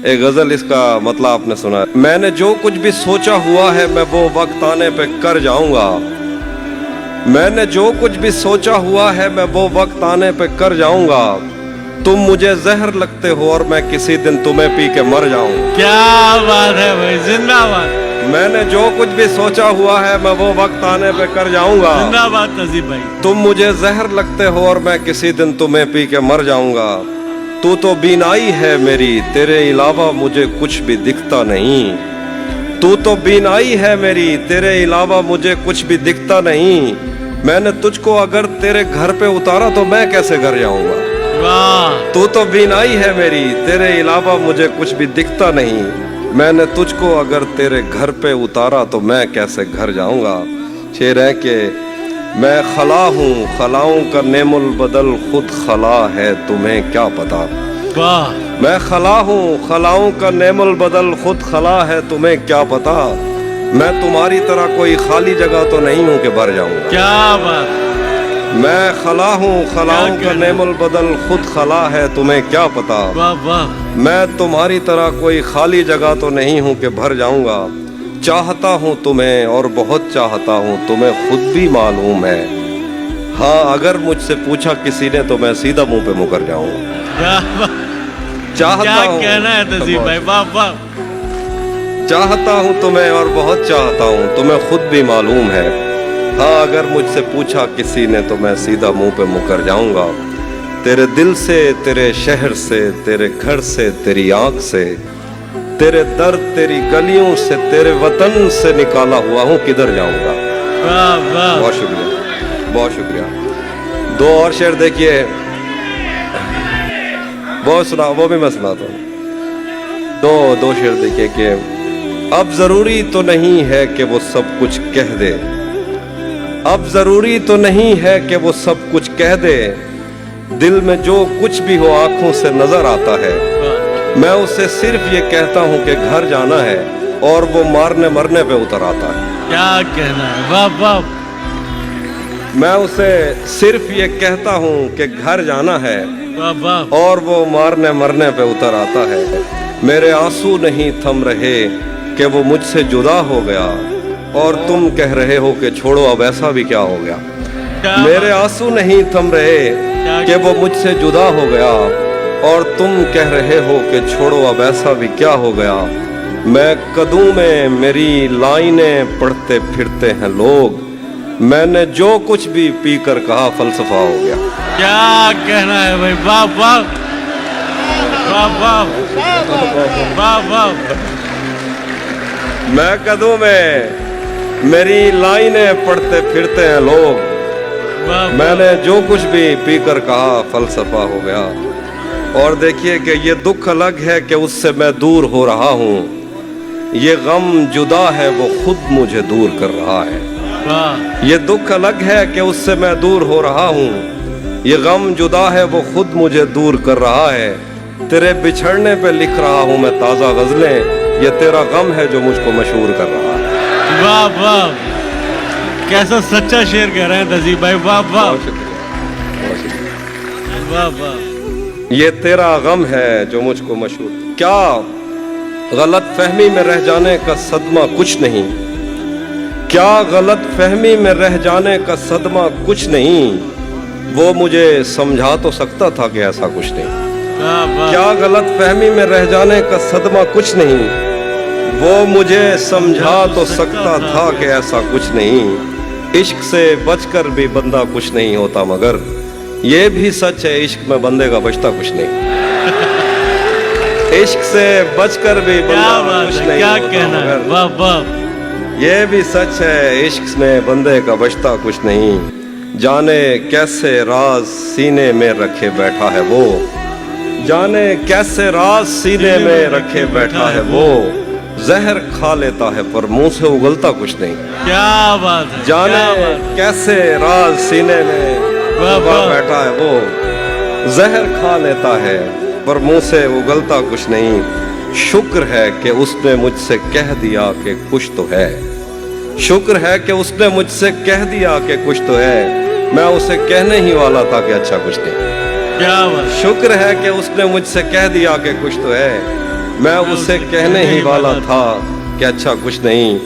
एक गजल, इसका मतलब आपने सुना है। मैंने जो कुछ भी सोचा हुआ है मैं वो वक्त आने पे कर जाऊंगा। मैंने जो कुछ भी सोचा हुआ है मैं वो वक्त आने पे कर जाऊंगा। तुम मुझे जहर लगते हो और मैं किसी दिन तुम्हें पी के मर जाऊंगा। क्या बात है भाई, जिंदाबाद मैंने जो कुछ भी सोचा हुआ है मैं वो वक्त आने पे कर जाऊंगा। जिंदाबाद तहजीब भाई। तुम मुझे जहर लगते हो और मैं किसी दिन तुम्हें पी के मर जाऊंगा। तू तो बीनाई है मेरी, तेरे अलावा मुझे कुछ भी दिखता नहीं। तू तो बीनाई है मेरी, तेरे अलावा मुझे कुछ भी दिखता नहीं। मैंने तुझको अगर तेरे घर पे उतारा तो मैं कैसे घर जाऊंगा। वाह, तू तो बीनाई है मेरी, तेरे अलावा मुझे कुछ भी दिखता नहीं। मैंने तुझको अगर तेरे घर पे उतारा तो मैं कैसे घर जाऊंगा। शेर है कि मैं खला हूँ, खलाओं का नेमुल बदल खुद खला है, तुम्हें क्या पता। वाह, मैं खला हूँ, खलाओं का नेमुल बदल खुद खला है, तुम्हें क्या पता। मैं तुम्हारी तरह कोई खाली जगह तो नहीं हूँ कि भर जाऊंगा। क्या बात, मैं खला हूँ, खलाओं का नेमुल बदल खुद खला है, तुम्हें क्या पता। वाह वाह, मैं तुम्हारी तरह कोई खाली जगह तो नहीं हूँ कि भर जाऊंगा। चाहता हूँ तुम्हें और बहुत चाहता हूँ, तुम्हें खुद भी मालूम है। हाँ, अगर मुझसे पूछा किसी ने तो मैं सीधा मुंह पे मुकर जाऊंगा। क्या बात, चाहता क्या हूँ कहना है तहजीब भाई, वाह वाह। चाहता हूँ तुम्हें और बहुत चाहता हूँ, तुम्हें खुद भी मालूम है। हाँ, अगर मुझसे पूछा किसी ने तो मैं सीधा मुंह पे मुकर जाऊंगा। तेरे दिल से, तेरे शहर से, तेरे घर से, तेरी आंख से, तेरे दर्द, तेरी गलियों से, तेरे वतन से निकाला हुआ हूँ, किधर जाऊंगा। वाह वाह, बहुत शुक्रिया, बहुत शुक्रिया। दो और शेर देखिए, बहुत सुना, वो भी मैं सुनाता हूँ। दो शेर देखिए कि अब जरूरी तो नहीं है कि वो सब कुछ कह दे। अब जरूरी तो नहीं है कि वो सब कुछ कह दे। दिल में जो कुछ भी हो आंखों से नजर आता है। मैं उसे सिर्फ ये कहता हूँ कि घर जाना है और वो मारने मरने पे उतर आता है। क्या कहना है, वाह वाह। मैं उसे सिर्फ ये कहता हूँ कि घर जाना है वाह वाह, और वो मारने मरने पे उतर आता है। मेरे आंसू नहीं थम रहे कि वो मुझसे जुदा हो गया और तुम कह रहे हो कि छोड़ो अब ऐसा भी क्या हो गया। क्या मेरे आंसू नहीं थम रहे कि वो मुझसे जुदा हो गया और तुम कह रहे हो कि छोड़ो अब ऐसा भी क्या हो गया। मैं कदों में मेरी लाइनें पढ़ते फिरते हैं लोग। मैंने जो कुछ भी पी कर कहा फलसफा हो गया। क्या कहना है भाई, वाह वाह वाह वाह वाह वाह। मैं कदों में मेरी लाइनें पढ़ते फिरते हैं लोग। वाह वाह, मैंने जो कुछ भी पी कर कहा फलसफा हो गया। और देखिए कि ये दुख अलग है कि उससे मैं दूर हो रहा हूँ। ये गम जुदा है वो खुद मुझे दूर कर रहा है। वाह, ये दुख अलग है कि उससे मैं दूर हो रहा हूँ। ये गम जुदा है वो खुद मुझे दूर कर रहा है। तेरे बिछड़ने पे लिख रहा हूँ मैं ताज़ा गज़लें। ये तेरा गम है जो मुझको मशहूर कर रहा है। वाह वाह, कैसा सच्चा शेर कह रहे हैं तहजीब भाई, वाह वाह बहुत शुक्रिया, बहुत शुक्रिया। वाह वाह। ये तेरा गम है जो मुझको मशहूर। क्या गलत फहमी में रह जाने का सदमा कुछ नहीं। क्या गलत फहमी में रह जाने का सदमा कुछ नहीं। वो मुझे समझा तो सकता था कि ऐसा कुछ नहीं। वाह वाह, क्या गलत फहमी में रह जाने का सदमा कुछ नहीं। वो मुझे समझा तो सकता था कि ऐसा कुछ नहीं। इश्क से बचकर भी बंदा कुछ नहीं होता, मगर ये भी सच है इश्क में बंदे का बचता कुछ नहीं। इश्क से बचकर भी क्या बंदा बात कुछ है, नहीं क्या होता, कहना है, मगर वाह वाह। ये भी सच है इश्क में बंदे का बचता कुछ नहीं। जाने कैसे राज सीने में रखे बैठा है वो। जाने कैसे राज सीने में रखे बैठा है वो। जहर खा लेता है पर मुंह से उगलता कुछ नहीं। क्या बात है, जाने क्या बात है। कैसे राज सीने में वाह, दबा वाह। बैठा है वो। जहर खा लेता है पर मुंह से उगलता कुछ नहीं। शुक्र है कि उसने मुझसे कह दिया कि कुछ तो है। शुक्र है कि उसने मुझसे कह दिया कि कुछ तो है। मैं उसे कहने ही वाला था कि अच्छा कुछ नहीं। क्या बात, शुक्र है कि उसने मुझसे कह दिया कि कुछ तो है। मैं उसे कहने ही वाला था कि अच्छा कुछ नहीं